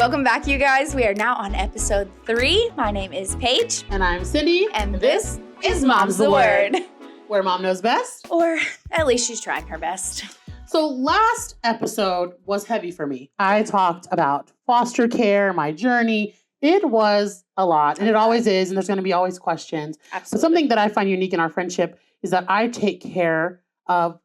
Welcome back, you guys. We are now on episode 3. My name is Paige. And I'm Cindy. And this is Mom's the Word. Where mom knows best. Or at least she's trying her best. So last episode was heavy for me. I talked about foster care, my journey. It was a lot, and it always is, and there's going to be always questions. Absolutely. But something that I find unique in our friendship is that I take care of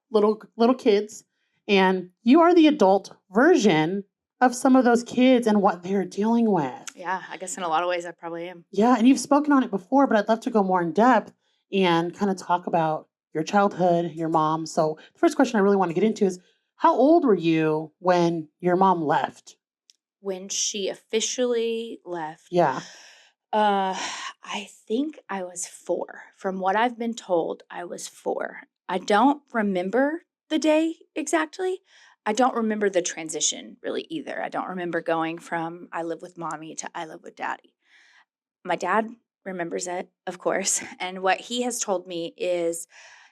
little kids, and you are the adult version of some of those kids and what they're dealing with. Yeah, I guess in a lot of ways I probably am. Yeah, and you've spoken on it before, but I'd love to go more in depth and kind of talk about your childhood, your mom. So the first question I really want to get into is, how old were you when your mom left? When she officially left, Yeah. I think I was 4. From what I've been told, I was 4. I don't remember the day exactly. I don't remember the transition really either. I don't remember going from I live with mommy to I live with daddy. My dad remembers it, of course. And what he has told me is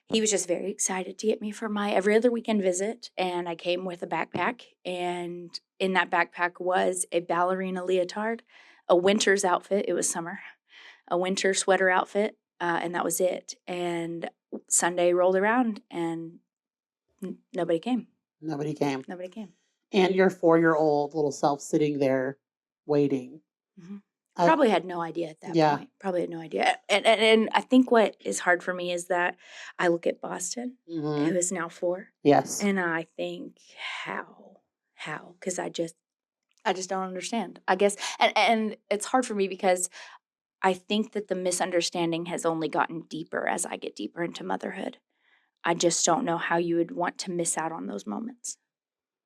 he was just very excited to get me for my every other weekend visit. And I came with a backpack. And in that backpack was a ballerina leotard, a winter's outfit. It was summer. A winter sweater outfit. And that was it. And Sunday rolled around and nobody came. Nobody came. Nobody came. And your 4-year-old little self sitting there waiting. Mm-hmm. Probably had no idea at that point. Probably had no idea. And I think what is hard for me is that I look at Boston, who is now 4. Yes. And I think, how? Because I just don't understand, I guess. And it's hard for me because I think that the misunderstanding has only gotten deeper as I get deeper into motherhood. I just don't know how you would want to miss out on those moments.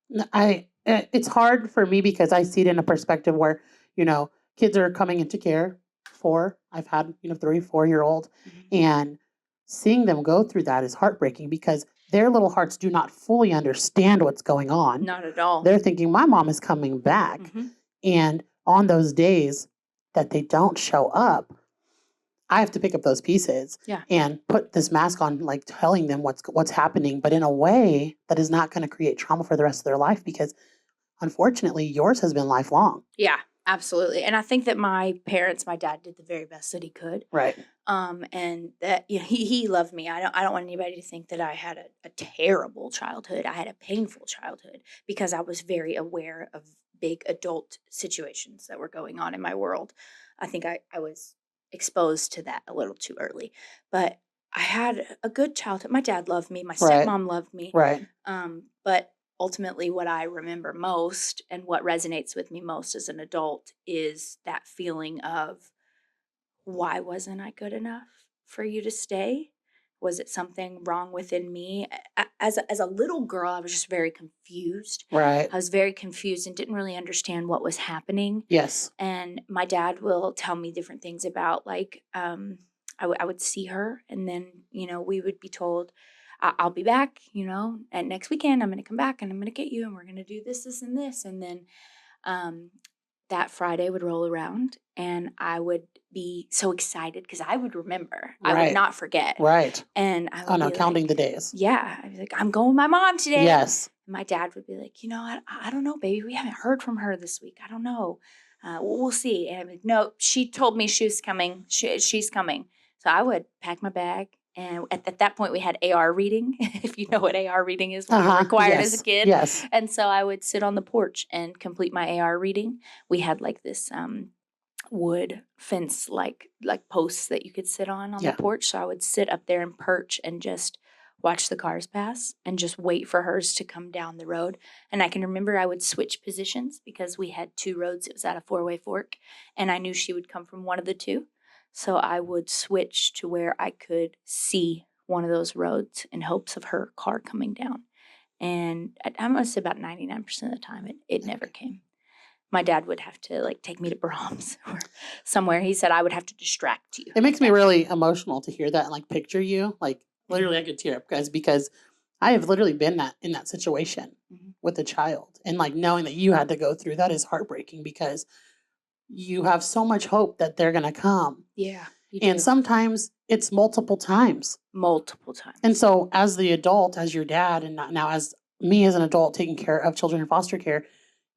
It's hard for me because I see it in a perspective where, kids are coming into care. 4. I've had, 3, 4-year-old. Mm-hmm. And seeing them go through that is heartbreaking because their little hearts do not fully understand what's going on. Not at all. They're thinking, my mom is coming back. Mm-hmm. And on those days that they don't show up, I have to pick up those pieces and put this mask on, like telling them what's happening, but in a way that is not going to create trauma for the rest of their life because, unfortunately, yours has been lifelong. Yeah, absolutely. And I think that my dad did the very best that he could. Right. And that he loved me. I don't want anybody to think that I had a terrible childhood. I had a painful childhood because I was very aware of big adult situations that were going on in my world. I think I was exposed to that a little too early, but I had a good childhood. My dad loved me. My stepmom loved me. Right. But ultimately what I remember most and what resonates with me most as an adult is that feeling of, why wasn't I good enough for you to stay? Was it something wrong within me? As a little girl, I was just very confused. Right. I was very confused and didn't really understand what was happening. Yes. And my dad will tell me different things about, like, I would see her, and then, we would be told, I'll be back, and next weekend I'm going to come back and I'm going to get you and we're going to do this, this, and this. And then that Friday would roll around and I would be so excited because I would remember. Right. I would not forget. Right. And I would be counting the days. Yeah. I'd be like, I'm going with my mom today. Yes. And my dad would be like, I don't know, baby. We haven't heard from her this week. I don't know. We'll see. And I'm like, no, she told me she was coming. She's coming. So I would pack my bag. And at that point, we had AR reading, if you know what AR reading is, when you're required as a kid. Yes. And so I would sit on the porch and complete my AR reading. We had like this wood fence, like posts that you could sit on the porch. So I would sit up there and perch and just watch the cars pass and just wait for hers to come down the road. And I can remember I would switch positions because we had 2 roads. It was at a 4-way fork. And I knew she would come from one of the 2. So I would switch to where I could see one of those roads in hopes of her car coming down. And I must say about 99% of the time, it never came. My dad would have to take me to Brahms or somewhere. He said I would have to distract you. It makes me really emotional to hear that and picture you. Literally I could tear up because I have literally been in that situation with a child. And knowing that you had to go through that is heartbreaking because you have so much hope that they're going to come. Yeah. And sometimes it's multiple times. Multiple times. And so as the adult, as your dad, and now as me as an adult taking care of children in foster care,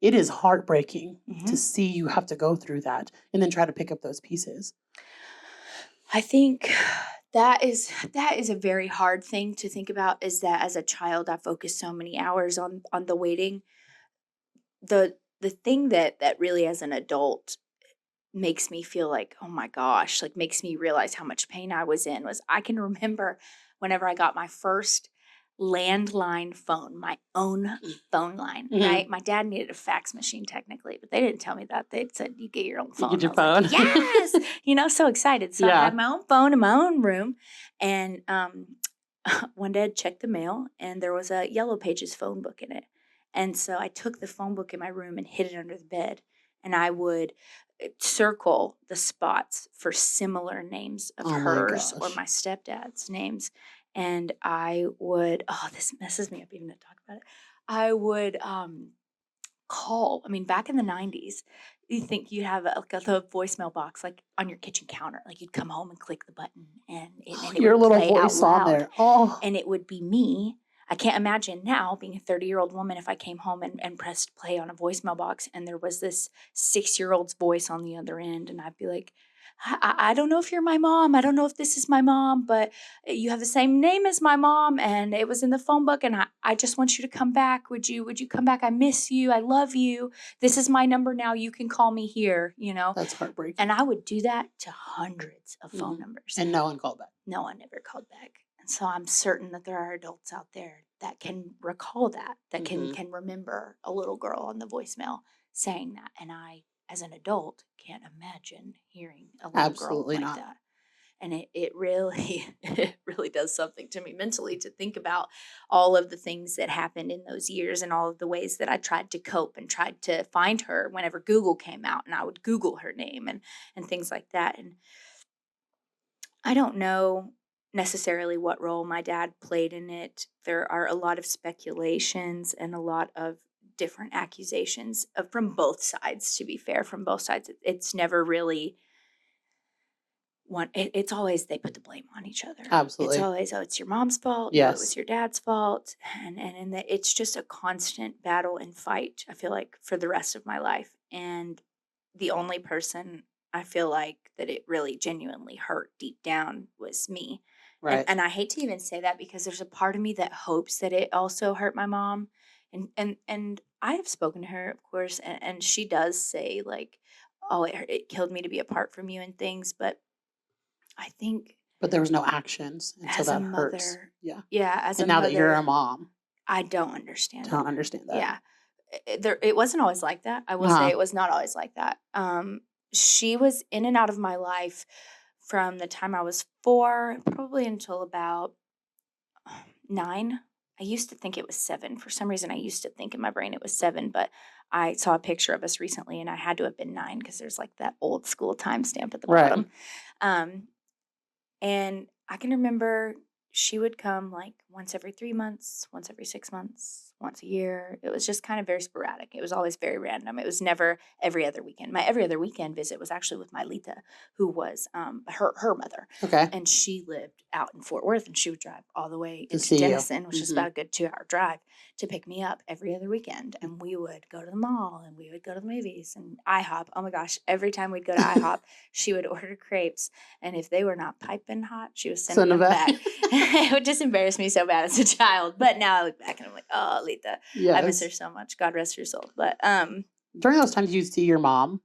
it is heartbreaking Mm-hmm. to see you have to go through that and then try to pick up those pieces. I think that is a very hard thing to think about, is that as a child, I focused so many hours on the waiting. The thing that really as an adult makes me feel like, oh my gosh, like makes me realize how much pain I was in, was I can remember whenever I got my first landline phone, my own phone line, right? My dad needed a fax machine technically, but they didn't tell me that. They said, you get your own phone. You get your I was phone. like, yes, so excited. So I had my own phone in my own room. And one day I'd checked the mail and there was a Yellow Pages phone book in it. And so I took the phone book in my room and hid it under the bed. And I would circle the spots for similar names of hers or my stepdad's names. And I would, this messes me up even to talk about it. I would call. I mean, back in the 90s, you think you'd have the voicemail box like on your kitchen counter. Like you'd come home and click the button and it Your would little play voice out loud. on there. Oh. And it would be me. I can't imagine now being a 30-year-old woman if I came home and pressed play on a voicemail box and there was this 6-year-old's voice on the other end. And I'd be like, I don't know if you're my mom. I don't know if this is my mom, but you have the same name as my mom and it was in the phone book and I just want you to come back. Would you come back? I miss you. I love you. This is my number now. You can call me here, That's heartbreaking. And I would do that to hundreds of phone numbers. And no one called back. No one ever called back. And so I'm certain that there are adults out there that can recall that can remember a little girl on the voicemail saying that. And I, as an adult, can't imagine hearing a little girl like that. And it really, it really does something to me mentally to think about all of the things that happened in those years and all of the ways that I tried to cope and tried to find her whenever Google came out and I would Google her name and things like that. And I don't know necessarily what role my dad played in it. There are a lot of speculations and a lot of different accusations from both sides, to be fair, from both sides. It's never really it's always they put the blame on each other. Absolutely. It's always, it's your mom's fault. Yes. It was your dad's fault. And it's just a constant battle and fight, I feel like, for the rest of my life. And the only person I feel like that it really genuinely hurt deep down was me. Right. And I hate to even say that because there's a part of me that hopes that it also hurt my mom. And I have spoken to her, of course, and she does say like, oh, it killed me to be apart from you and things. But I think, but there was no actions, and so that mother, hurts. Yeah. As and a now mother, that you're a mom, I don't understand. Don't understand that. Yeah, it wasn't always like that. I will say it was not always like that. She was in and out of my life from the time I was 4, probably until about 9. I used to think it was 7. For some reason, I used to think in my brain it was 7, but I saw a picture of us recently, and I had to have been 9 because there's like that old school timestamp at the bottom. And I can remember she would come like once every 3 months, once every 6 months, once a year. It was just kind of very sporadic. It was always very random. It was never every other weekend. My every other weekend visit was actually with my Lita, who was her mother. Okay. And she lived out in Fort Worth, and she would drive all the way To into see you. Denison, which is about a good 2-hour drive, to pick me up every other weekend. And we would go to the mall, and we would go to the movies, and IHOP. Oh my gosh, every time we'd go to IHOP, she would order crepes. And if they were not piping hot, she was sending them back. It would just embarrass me so bad as a child. But now I look back and I'm like, oh, Lita, Yes. I miss her so much. God rest her soul. But during those times you see your mom?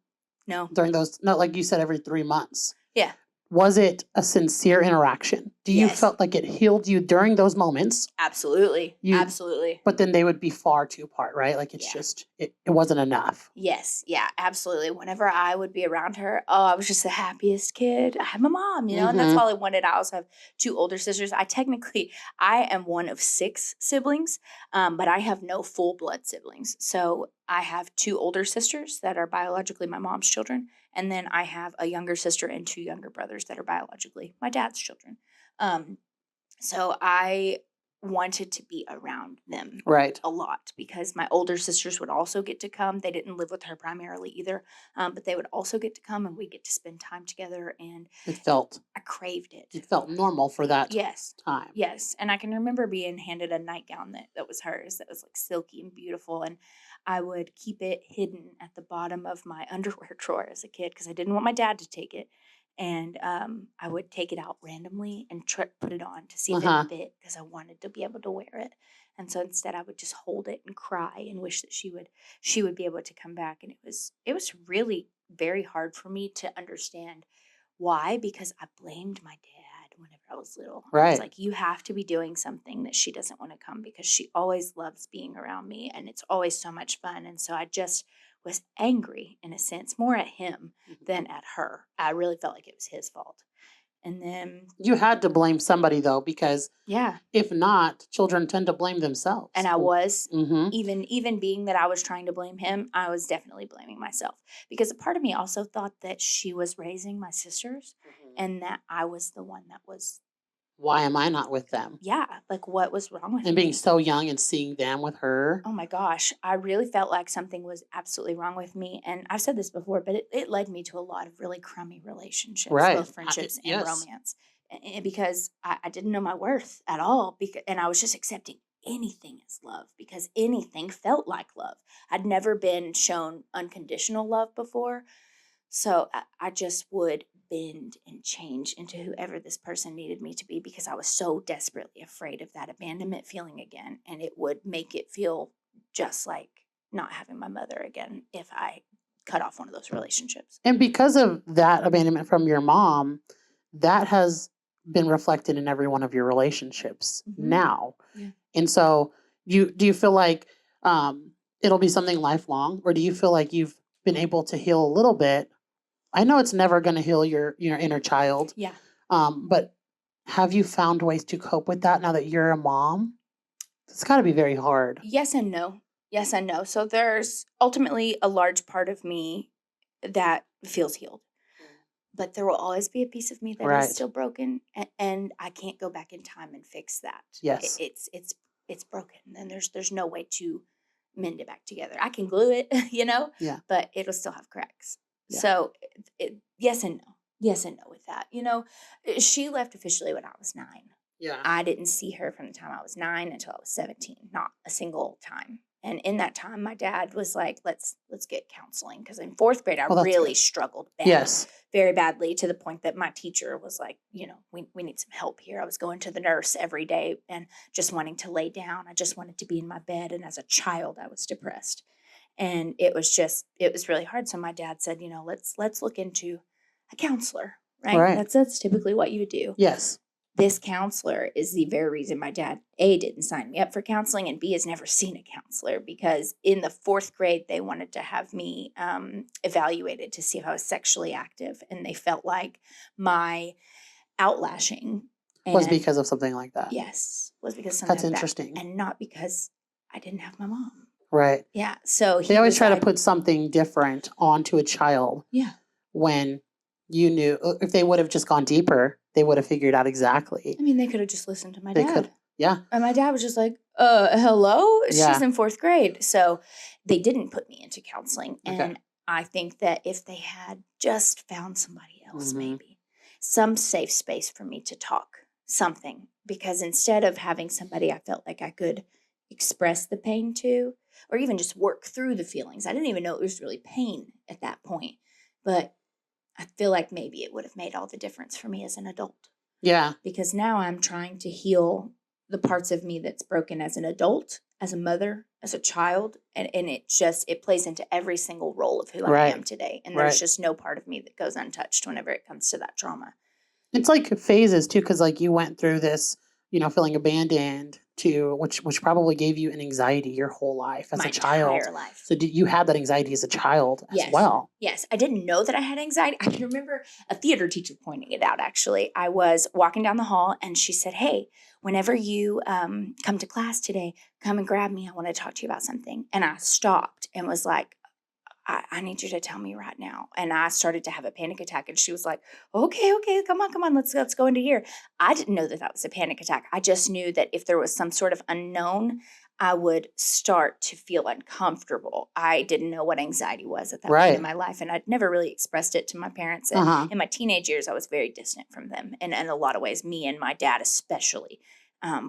No. During those, not like you said, every 3 months. Yeah. Was it a sincere interaction? Do you Yes. felt like it healed you during those moments? Absolutely. Absolutely. But then they would be far too apart, right? Like it's just, it wasn't enough. Yes. Yeah, absolutely. Whenever I would be around her, I was just the happiest kid. I have my mom, and that's all I wanted. I also have 2 older sisters. I am one of 6 siblings, but I have no full blood siblings. So I have 2 older sisters that are biologically my mom's children. And then I have a younger sister and 2 younger brothers that are biologically my dad's children. So I wanted to be around them right. a lot because my older sisters would also get to come. They didn't live with her primarily either, but they would also get to come and we'd get to spend time together. And I craved it. It felt normal for that time. Yes. And I can remember being handed a nightgown that was hers, that was like silky and beautiful. And I would keep it hidden at the bottom of my underwear drawer as a kid because I didn't want my dad to take it. And I would take it out randomly and put it on to see if it fit because I wanted to be able to wear it. And so instead, I would just hold it and cry and wish that she would be able to come back. And it was really very hard for me to understand why, because I blamed my dad whenever I was little. Right. I was like, you have to be doing something that she doesn't want to come because she always loves being around me and it's always so much fun. And so I just was angry in a sense, more at him than at her. I really felt like it was his fault. And then you had to blame somebody though, because if not, children tend to blame themselves. And I was even being that I was trying to blame him, I was definitely blaming myself because a part of me also thought that she was raising my sisters and that I was the one that was. Why am I not with them? Yeah, like what was wrong with me? And being so young and seeing them with her. Oh my gosh, I really felt like something was absolutely wrong with me. And I've said this before, but it led me to a lot of really crummy relationships, both friendships and romance. And because I didn't know my worth at all, and I was just accepting anything as love because anything felt like love. I'd never been shown unconditional love before. So I just would bend and change into whoever this person needed me to be because I was so desperately afraid of that abandonment feeling again. And it would make it feel just like not having my mother again if I cut off one of those relationships. And because of that abandonment from your mom, that has been reflected in every one of your relationships now. Yeah. And so do you feel like it'll be something lifelong, or do you feel like you've been able to heal a little bit? I know it's never going to heal your inner child. Yeah. But have you found ways to cope with that now that you're a mom? It's got to be very hard. Yes and no. Yes and no. So there's ultimately a large part of me that feels healed. But there will always be a piece of me that is still broken, and I can't go back in time and fix that. Yes. It's broken, and there's no way to mend it back together. I can glue it, Yeah. but it'll still have cracks. Yeah. So yes and no. Yes and no with that. She left officially when I was 9. Yeah. I didn't see her from the time I was 9 until I was 17, not a single time. And in that time, my dad was like, let's get counseling. Because in 4th grade, I really struggled very badly, to the point that my teacher was like, we need some help here. I was going to the nurse every day and just wanting to lay down. I just wanted to be in my bed. And as a child, I was depressed. And it was really hard. So my dad said, let's look into a counselor, right? That's typically what you would do. Yes. This counselor is the very reason my dad, A, didn't sign me up for counseling, and B, has never seen a counselor, because in the 4th grade, they wanted to have me evaluated to see if I was sexually active. And they felt like my outlashing was because of something like that. Yes, was because of something That's interesting. And not because I didn't have my mom. Right. Yeah. So they always try to put something different onto a child. Yeah. When you knew, if they would have just gone deeper, they would have figured out exactly. I mean, they could have just listened to my dad. Could. Yeah. And my dad was just like, hello? Yeah. She's in 4th grade. So they didn't put me into counseling. And I think that if they had just found somebody else, maybe some safe space for me to talk, something, because instead of having somebody I felt like I could express the pain to, or even just work through the feelings. I didn't even know it was really pain at that point, but I feel like maybe it would have made all the difference for me as an adult. Yeah. Because now I'm trying to heal the parts of me that's broken as an adult, as a mother, as a child, and it plays into every single role of who I am today. And there's just no part of me that goes untouched whenever it comes to that trauma. It's like phases too, because like you went through this, feeling abandoned, to which probably gave you an anxiety your whole life as a child. My entire life. So you had that anxiety as a child as well? Yes. I didn't know that I had anxiety. I can remember a theater teacher pointing it out, actually. I was walking down the hall and she said, hey, whenever you come to class today, come and grab me. I want to talk to you about something. And I stopped and was like, I need you to tell me right now. And I started to have a panic attack. And she was like, okay, come on. Let's go into here. I didn't know that was a panic attack. I just knew that if there was some sort of unknown, I would start to feel uncomfortable. I didn't know what anxiety was at that point in my life. And I'd never really expressed it to my parents. And in my teenage years, I was very distant from them. And in a lot of ways, me and my dad especially.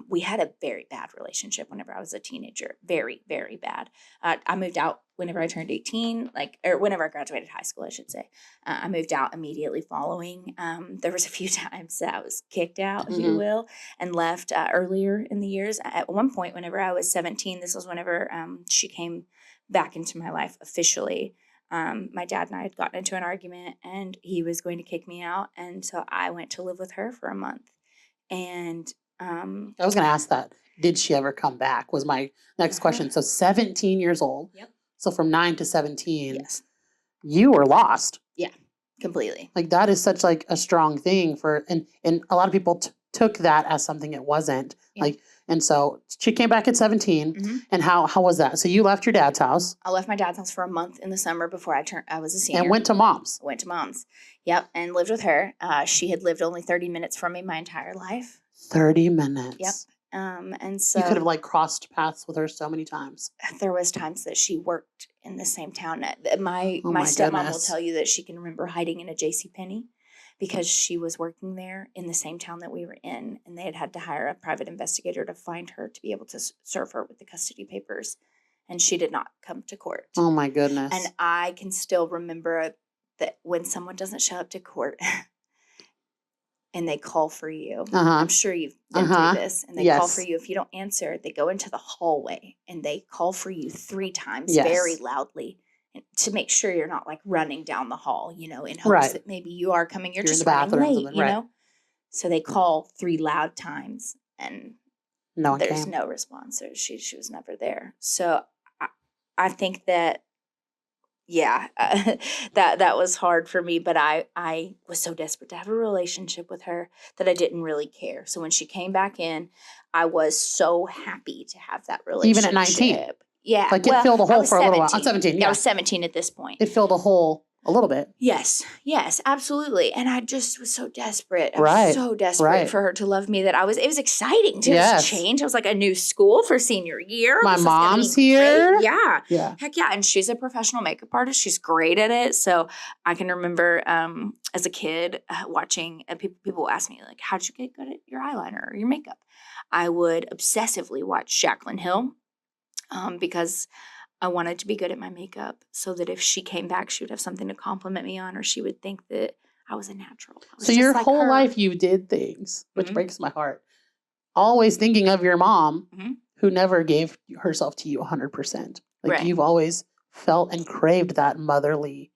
We had a very bad relationship whenever I was a teenager. Very, very bad. I moved out whenever I turned 18, or whenever I graduated high school, I should say. I moved out immediately following. There was a few times that I was kicked out, if you will, and left earlier in the years. At one point, whenever I was 17, this was whenever she came back into my life officially. My dad and I had gotten into an argument, and he was going to kick me out. And so I went to live with her for a month. And I was going to ask that. Did she ever come back? Was my next question. So 17 years old. Yep. So from 9 to 17, yes, you were lost. Yeah, completely. Like that is such like a strong thing and a lot of people took that as something it wasn't. Yeah. And so she came back at 17. And how was that? So you left your dad's house. I left my dad's house for a month in the summer before I was a senior. And went to mom's. Yep. And lived with her. She had lived only 30 minutes from me my entire life. 30 minutes. Yep. And so you could have like crossed paths with her so many times. There was times that she worked in the same town. My stepmom goodness. will tell you that she can remember hiding in a JCPenney because she was working there in the same town that we were in, and they had to hire a private investigator to find her to be able to serve her with the custody papers, and she did not come to court. Oh my goodness. And I can still remember that when someone doesn't show up to court and they call for you. I'm sure you've been through this. And they call for you. If you don't answer, they go into the hallway and they call for you 3 times very loudly to make sure you're not like running down the hall, in hopes that maybe you are coming. You're just running late, you know? So they call 3 loud times and there's no response. She was never there. So I think that, that was hard for me, but I was so desperate to have a relationship with her that I didn't really care. So when she came back in, I was so happy to have that relationship. Even at 19? Yeah. Like it filled a hole for a little while. I'm 17. Yeah. I was 17 at this point. It filled a hole a little bit. Yes, absolutely. And I just was so desperate. I was so desperate for her to love me that it was exciting to change. It was like a new school for senior year. My mom's here. Yeah. Heck yeah. And she's a professional makeup artist. She's great at it. So I can remember as a kid watching people ask me like, how'd you get good at your eyeliner or your makeup? I would obsessively watch Jaclyn Hill because I wanted to be good at my makeup so that if she came back, she would have something to compliment me on, or she would think that I was a natural. So your whole life you did things, which breaks my heart. Always thinking of your mom who never gave herself to you 100%. Like you've always felt and craved that motherly,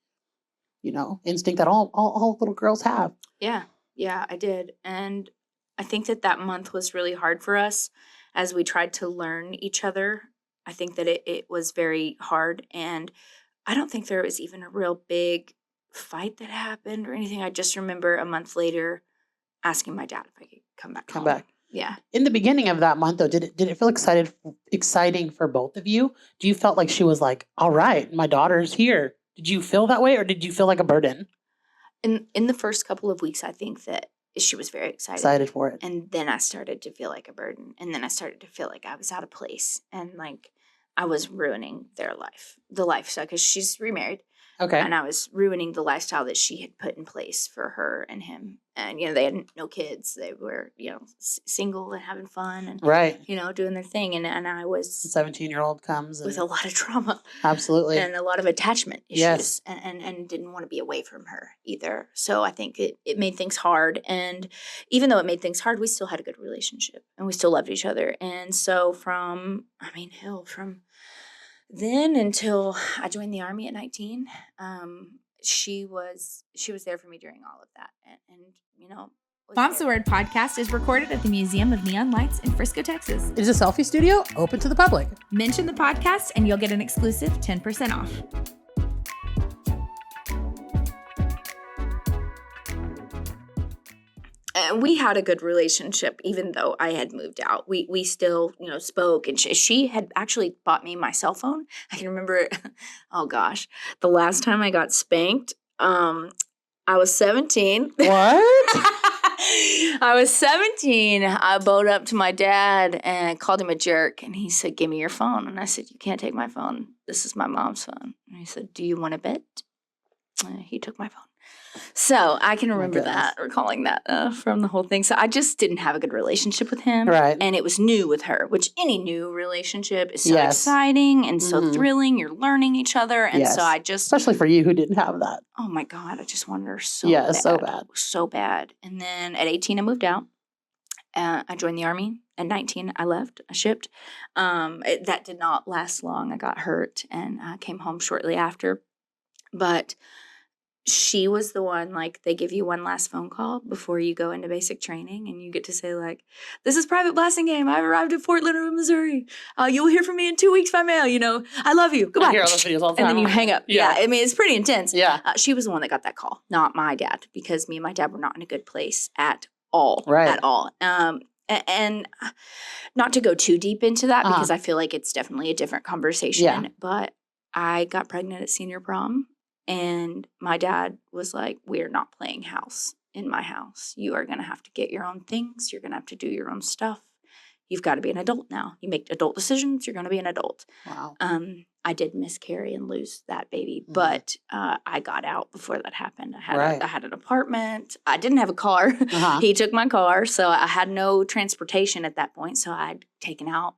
instinct that all little girls have. Yeah, I did. And I think that month was really hard for us as we tried to learn each other. I think that it was very hard, and I don't think there was even a real big fight that happened or anything. I just remember a month later asking my dad if I could come back. Yeah. In the beginning of that month, though, did it feel exciting for both of you? Do you felt like she was like, all right, my daughter's here? Did you feel that way, or did you feel like a burden? In the first couple of weeks, I think that she was very excited for it. And then I started to feel like a burden. And then I started to feel like I was out of place. And like I was ruining their life, the lifestyle, because she's remarried. Okay. And I was ruining the lifestyle that she had put in place for her and him. And, they had no kids. They were, single and having fun and, doing their thing. And I was... The 17-year-old comes. With a lot of trauma. Absolutely. And a lot of attachment issues. Yes. And didn't want to be away from her either. So I think it made things hard. And even though it made things hard, we still had a good relationship. And we still loved each other. And so from then until I joined the Army at 19, she was there for me during all of that. And Mom's the Word podcast is recorded at the Museum of Neon Lights in Frisco, Texas. It is a selfie studio open to the public. Mention the podcast and you'll get an exclusive 10% off. we had a good relationship, even though I had moved out. We still, spoke, and she had actually bought me my cell phone. I can remember, oh gosh, the last time I got spanked, I was 17. What? I was 17. I bowed up to my dad and called him a jerk, and he said, "Give me your phone." And I said, "You can't take my phone. This is my mom's phone." And he said, "Do you want to bet?" He took my phone. So I can remember that, recalling that from the whole thing. So I just didn't have a good relationship with him. Right. And it was new with her, which any new relationship is so exciting and so thrilling. You're learning each other. And so I just... Especially for you who didn't have that. Oh, my God. I just wanted her so bad. So bad. So bad. And then at 18, I moved out. I joined the Army. At 19, I left. I shipped. That did not last long. I got hurt and came home shortly after. But... she was the one, they give you one last phone call before you go into basic training, and you get to say, "This is Private Blasting Game. I've arrived at Fort Leonard, Missouri. You'll hear from me in 2 weeks by mail. I love you. Goodbye." I hear all those videos all the time. And then you hang up. Yeah. I mean, it's pretty intense. Yeah. She was the one that got that call, not my dad, because me and my dad were not in a good place at all. Right. At all. And not to go too deep into that, because I feel like it's definitely a different conversation, but I got pregnant at senior prom. And my dad was like, "We're not playing house in my house. You are going to have to get your own things. You're going to have to do your own stuff. You've got to be an adult now. You make adult decisions. You're going to be an adult." Wow. I did miscarry and lose that baby, but I got out before that happened. I had an apartment. I didn't have a car. He took my car, so I had no transportation at that point. So I'd taken out,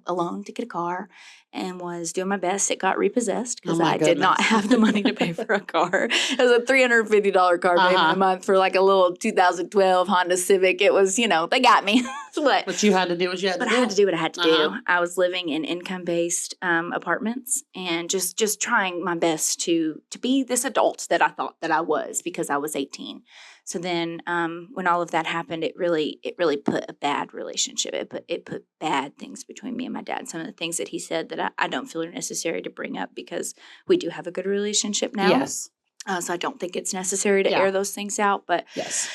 a loan to get a car and was doing my best. It got repossessed because I did not have the money to pay for a car. It was a $350 car payment a month for a little 2012 Honda Civic. It was, they got me. But you had to do what you had to do. I had to do what I had to do. I was living in income-based apartments and just trying my best to be this adult that I thought that I was because I was 18. So then when all of that happened, it really put a bad relationship. It put bad things between me and my dad. Some of the things that he said that I don't feel are necessary to bring up because we do have a good relationship now. Yes. So I don't think it's necessary to air those things out. But yes.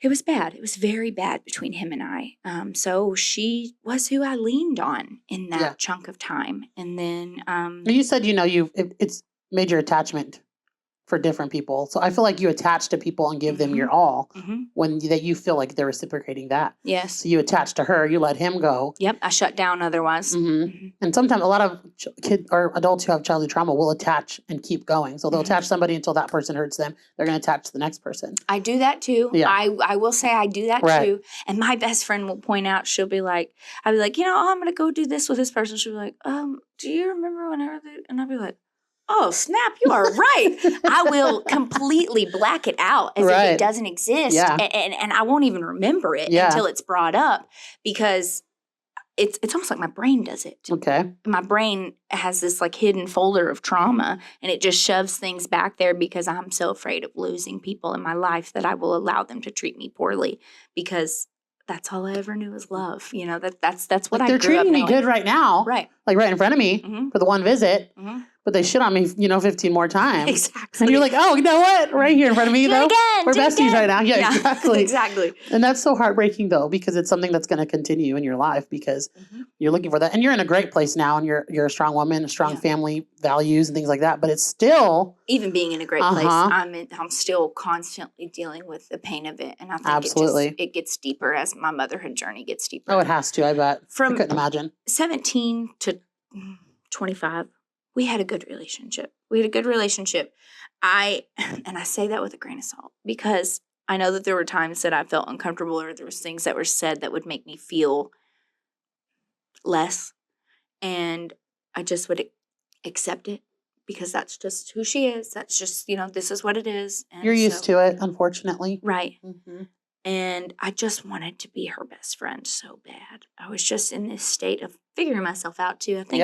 It was bad. It was very bad between him and I. So she was who I leaned on in that chunk of time. And then... you said, it's major attachment for different people. So I feel like you attach to people and give them your all when that you feel like they're reciprocating that. Yes. So you attach to her, you let him go. Yep. I shut down otherwise. And sometimes a lot of kids or adults who have childhood trauma will attach and keep going. So they'll attach somebody until that person hurts them. They're going to attach to the next person. I do that too. Yeah. I will say I do that too. And my best friend will point out, she'll be like, I'll be like, I'm going to go do this with this person. She'll be like, do you remember whenever and I'll be like, oh, snap, you are right. I will completely black it out as if it doesn't exist. Yeah. And I won't even remember it until it's brought up because it's almost like my brain does it. Okay. My brain has this hidden folder of trauma and it just shoves things back there because I'm so afraid of losing people in my life that I will allow them to treat me poorly because that's all I ever knew was love. That's what I grew up knowing. They're treating me good right now. Right. Right in front of me for the one visit. But they shit on me, 15 more times. Exactly. And you're like, oh, you know what? Right here in front of me, though. We're besties right now. Yeah, exactly. Exactly. And that's so heartbreaking, though, because it's something that's going to continue in your life because you're looking for that. And you're in a great place now, and you're a strong woman, a strong family values and things like that. But it's still... Even being in a great place, I'm still constantly dealing with the pain of it. And I think it gets deeper as my motherhood journey gets deeper. Oh, it has to, I bet. I couldn't imagine. 17 to 25. We had a good relationship. And I say that with a grain of salt because I know that there were times that I felt uncomfortable or there was things that were said that would make me feel less. And I just would accept it because that's just who she is. That's just, this is what it is. And you're used to it, unfortunately. Right. And I just wanted to be her best friend so bad. I was just in this state of figuring myself out too. I think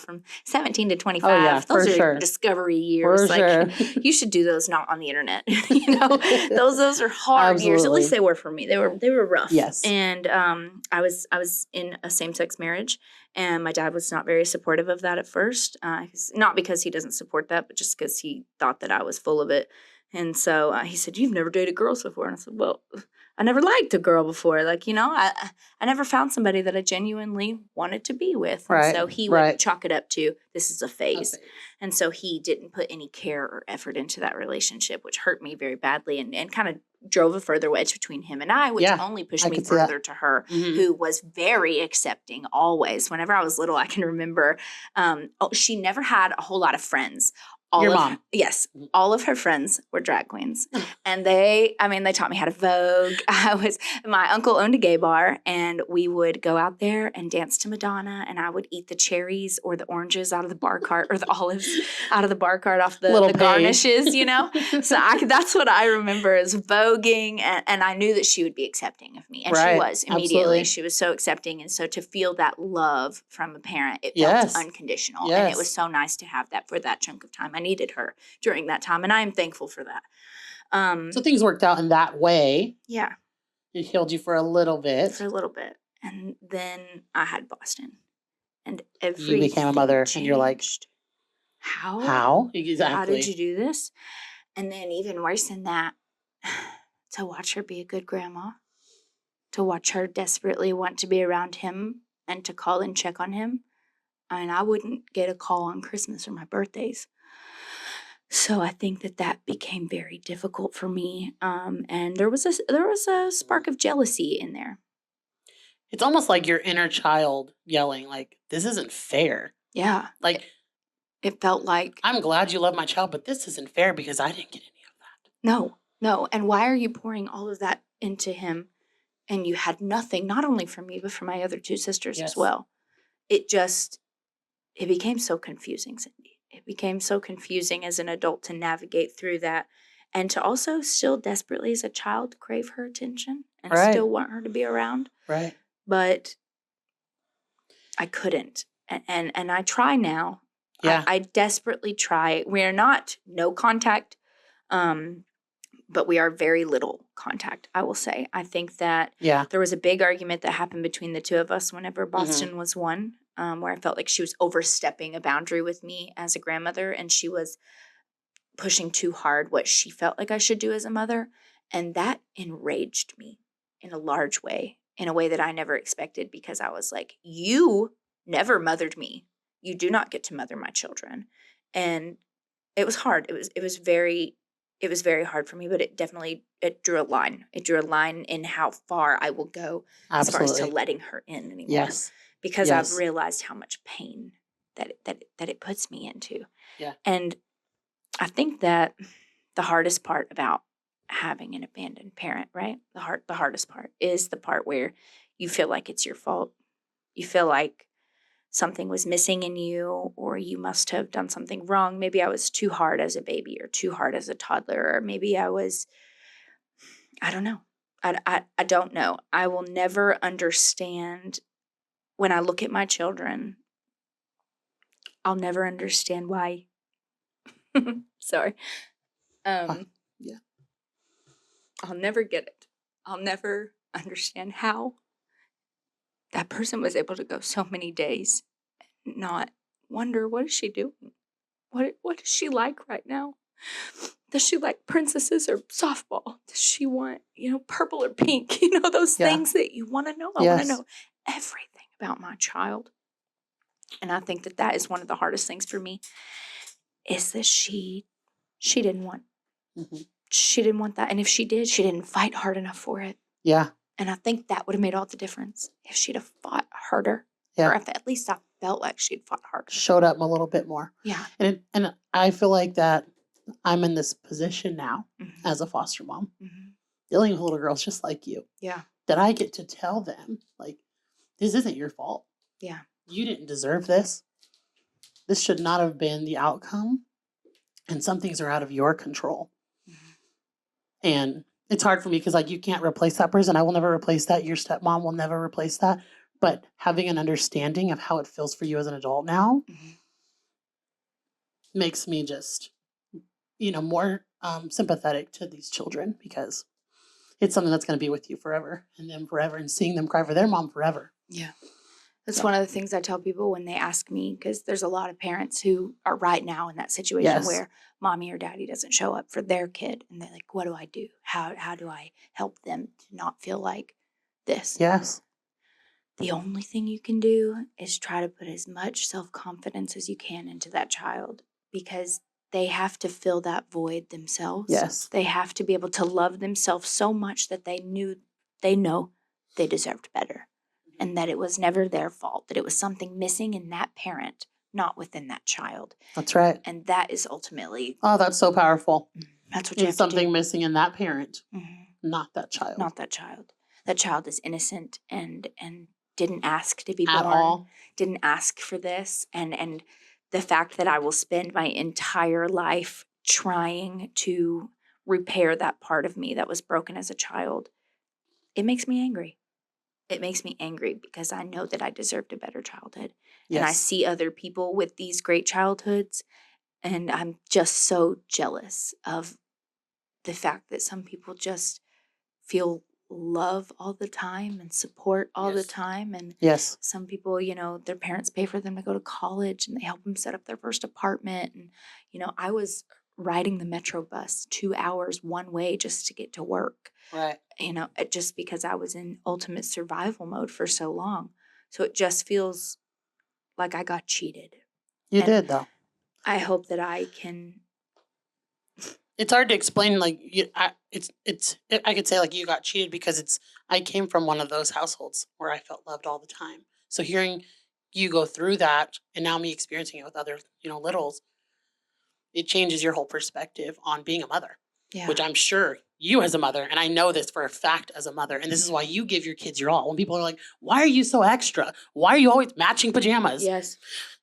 from 17 to 25. Oh, yeah, those are discovery years. For sure. You should do those not on the internet. Those are hard years. At least they were for me. They were rough. Yes. And I was in a same-sex marriage, and my dad was not very supportive of that at first. Not because he doesn't support that, but just because he thought that I was full of it. And so he said, "You've never dated girls before." And I said, "Well, I never liked a girl before. Like, I never found somebody that I genuinely wanted to be with. And Right. so he would chalk it up to, this is a phase. And so he didn't put any care or effort into that relationship, which hurt me very badly and kind of drove a further wedge between him and I, which only pushed me further to her, who was very accepting always. Whenever I was little, I can remember she never had a whole lot of friends. Your mom? Yes. All of her friends were drag queens. And they taught me how to Vogue. My uncle owned a gay bar, and we would go out there and dance to Madonna, and I would eat the cherries or the oranges out of the bar cart, or the olives out of the bar cart off the garnishes, So that's what I remember as voguing, and I knew that she would be accepting of me. And she was immediately. Absolutely. She was so accepting, and so to feel that love from a parent, it felt unconditional. And it was so nice to have that for that chunk of time. I needed her during that time, and I am thankful for that. So things worked out in that way. Yeah. It healed you for a little bit. And then I had Boston. And everything you became a mother changed. And you're like, how? Exactly. How did you do this? And then even worse than that, to watch her be a good grandma, to watch her desperately want to be around him and to call and check on him. And I wouldn't get a call on Christmas or my birthdays. So I think that became very difficult for me. And there was a spark of jealousy in there. It's almost like your inner child yelling, like, this isn't fair. Yeah. Like, it felt like, I'm glad you love my child, but this isn't fair because I didn't get any of that. No. And why are you pouring all of that into him? And you had nothing, not only from me, but from my other two sisters as well. It became so confusing, Cindy. It became so confusing as an adult to navigate through that, and to also still desperately as a child crave her attention and still want her to be around. Right. But I couldn't. And I try now. Yeah. I desperately try. We are not no contact, but we are very little contact, I will say. I think that there was a big argument that happened between the two of us whenever Boston was one. Where I felt like she was overstepping a boundary with me as a grandmother, and she was pushing too hard what she felt like I should do as a mother. And that enraged me in a large way, in a way that I never expected, because I was like, you never mothered me. You do not get to mother my children. And it was hard. It was very hard for me, but it drew a line. It drew a line in how far I will go as far as to letting her in anymore. Yes. Because I've realized how much pain that it puts me into. Yeah. And I think that the hardest part about having an abandoned parent, right? The hardest part is the part where you feel like it's your fault. You feel like something was missing in you, or you must have done something wrong. Maybe I was too hard as a baby, or too hard as a toddler, or maybe I don't know. I don't know. I will never understand. When I look at my children, I'll never understand why. Sorry. Yeah. I'll never get it. I'll never understand how that person was able to go so many days and not wonder, what is she doing? What is she like right now? Does she like princesses or softball? Does she want, purple or pink? Those things that you want to know. I want to know everything about my child. And I think that is one of the hardest things for me, is that she didn't want. Mm-hmm. She didn't want that. And if she did, she didn't fight hard enough for it. Yeah. And I think that would have made all the difference if she'd have fought harder. Yeah. Or if at least I felt like she'd fought harder. Showed up a little bit more. Yeah. And I feel like that I'm in this position now as a foster mom, dealing with little girls just like you. Yeah. That I get to tell them, like, this isn't your fault. Yeah. You didn't deserve this. This should not have been the outcome. And some things are out of your control. And it's hard for me because, like, you can't replace that person. I will never replace that. Your stepmom will never replace that. But having an understanding of how it feels for you as an adult now makes me just, more sympathetic to these children, because it's something that's going to be with you forever and them forever, and seeing them cry for their mom forever. Yeah. That's one of the things I tell people when they ask me, because there's a lot of parents who are right now in that situation where mommy or daddy doesn't show up for their kid. And they're like, what do I do? How do I help them to not feel like this? Yes. The only thing you can do is try to put as much self-confidence as you can into that child, because they have to fill that void themselves. Yes. They have to be able to love themselves so much that they know they deserved better. And that it was never their fault, that it was something missing in that parent, not within that child. That's right. And that is ultimately... Oh, that's so powerful. That's what you have to do. Something missing in that parent, not that child. Not that child. That child is innocent and didn't ask to be born. At all. Didn't ask for this. And the fact that I will spend my entire life trying to repair that part of me that was broken as a child, it makes me angry. It makes me angry because I know that I deserved a better childhood. Yes. And I see other people with these great childhoods, and I'm just so jealous of the fact that some people just feel love all the time and support all the time. And some people, their parents pay for them to go to college and they help them set up their first apartment. And, I was riding the Metro bus 2 hours one way just to get to work. Right. Just because I was in ultimate survival mode for so long. So it just feels like I got cheated. You did, though. I hope that I can. It's hard to explain. Like, I could say like you got cheated because I came from one of those households where I felt loved all the time. So hearing you go through that and now me experiencing it with other, littles, it changes your whole perspective on being a mother. Yeah. Which I'm sure you as a mother, and I know this for a fact as a mother, and this is why you give your kids your all. When people are like, why are you so extra? Why are you always matching pajamas? Yes.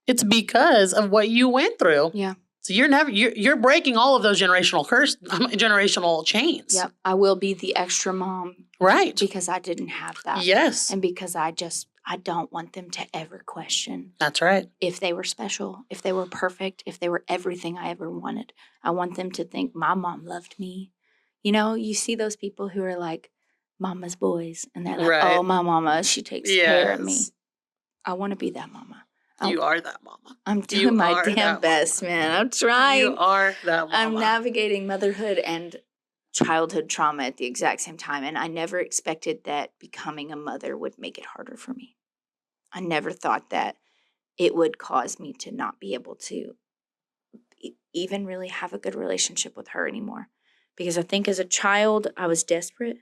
It's because of what you went through. Yeah. So you're breaking all of those generational chains. Yep. I will be the extra mom. Right. Because I didn't have that. Yes. And because I don't want them to ever question. That's right. If they were special, if they were perfect, if they were everything I ever wanted. I want them to think my mom loved me. You see those people who are like mama's boys. And they're like, oh, my mama, she takes care of me. I want to be that mama. You are that mama. I'm doing my damn best, man. I'm trying. You are that mama. I'm navigating motherhood and childhood trauma at the exact same time. And I never expected that becoming a mother would make it harder for me. I never thought that it would cause me to not be able to even really have a good relationship with her anymore. Because I think as a child, I was desperate.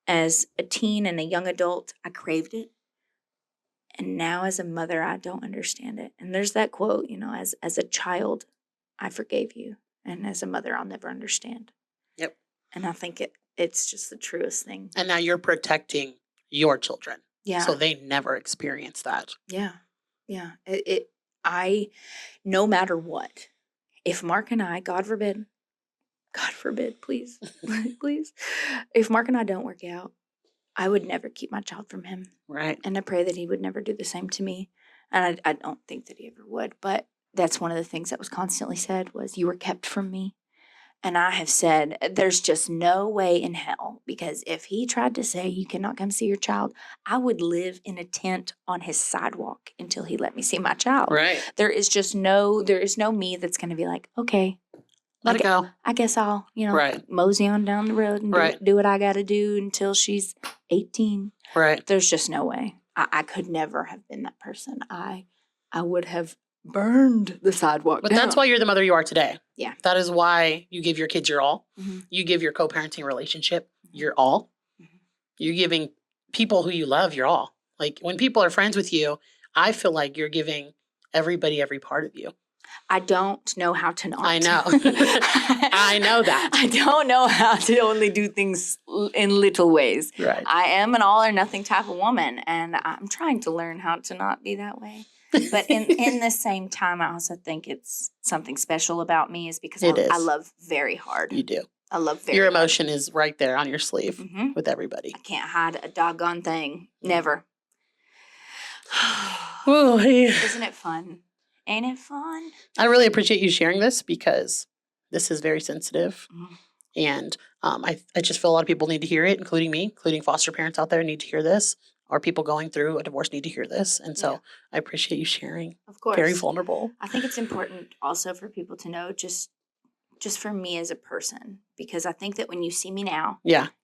As a teen and a young adult, I craved it. And now as a mother, I don't understand it. And there's that quote, as a child, I forgave you. And as a mother, I'll never understand. Yep. And I think it's just the truest thing. And now you're protecting your children. Yeah. So they never experience that. Yeah. Yeah. No matter what, if Mark and I, God forbid, please, please, if Mark and I don't work out, I would never keep my child from him. Right. And I pray that he would never do the same to me. And I don't think that he ever would. But that's one of the things that was constantly said was, you were kept from me. And I have said, there's just no way in hell. Because if he tried to say, you cannot come see your child, I would live in a tent on his sidewalk until he let me see my child. Right. There is no me that's going to be like, okay. Let it go. I guess I'll, mosey on down the road and do what I got to do until she's 18. Right. There's just no way. I could never have been that person. I would have burned the sidewalk But down. that's why you're the mother you are today. Yeah. That is why you give your kids your all. Mm-hmm. You give your co-parenting relationship your all. Mm-hmm. You're giving people who you love your all. Like when people are friends with you, I feel like you're giving everybody every part of you. I don't know how to not. I know. I know that. I don't know how to only do things in little ways. Right. I am an all or nothing type of woman, and I'm trying to learn how to not be that way. But in the same time, I also think it's something special about me is because I love very hard. You do. I love very Your hard. emotion is right there on your sleeve with everybody. I can't hide a doggone thing. Never. Oh, hey. Isn't it fun? Ain't it fun? I really appreciate you sharing this because this is very sensitive. And I just feel a lot of people need to hear it, including me, including foster parents out there need to hear this. or people going through a divorce need to hear this. And so I appreciate you sharing. Of course. Very vulnerable. I think it's important also for people to know just for me as a person, because I think that when you see me now,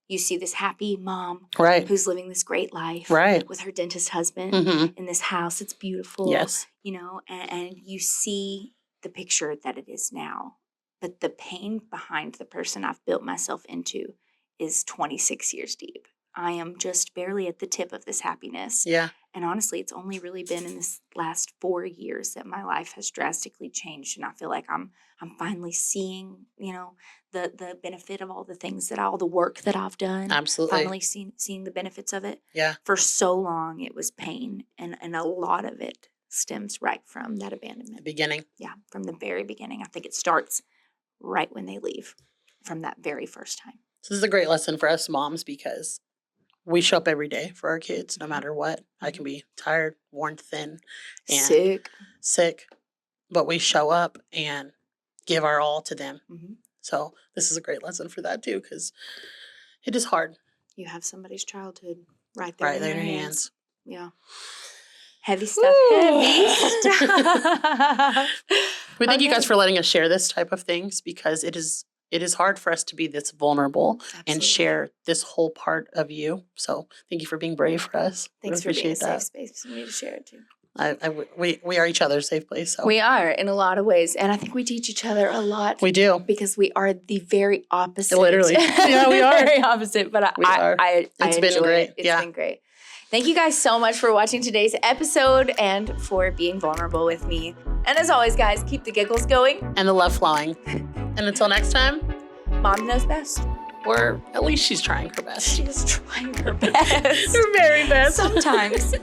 you see this happy mom who's living this great life with her dentist husband in this house. It's beautiful. Yes. You know, and you see the picture that it is now. But the pain behind the person I've built myself into is 26 years deep. I am just barely at the tip of this happiness. Yeah. And honestly, it's only really been in this last 4 years that my life has drastically changed. And I feel like I'm finally seeing, you know, the benefit of all the things all the work that I've done. Absolutely. Finally seeing the benefits of it. Yeah. For so long, it was pain. And a lot of it stems right from that abandonment. The beginning. Yeah, from the very beginning. I think it starts right when they leave, from that very first time. This is a great lesson for us moms, because we show up every day for our kids, no matter what. I can be tired, worn thin, and sick, but we show up and give our all to them. So this is a great lesson for that too, because it is hard. You have somebody's childhood right there in your hands. Yeah. Heavy stuff. We thank you guys for letting us share this type of things, because it is hard for us to be this vulnerable and share this whole part of you. So thank you for being brave for us. Thanks for being a safe space for me to share it too. We are each other's safe place. So. We are in a lot of ways. And I think we teach each other a lot. We do. Because we are the very opposite. Literally. Yeah, we are. Very opposite. But it's been great. It's been great. Thank you guys so much for watching today's episode and for being vulnerable with me. And as always, guys, keep the giggles going. And the love flowing. And until next time. Mom knows best. Or at least she's trying her best. She is trying her best. Her very best. Sometimes.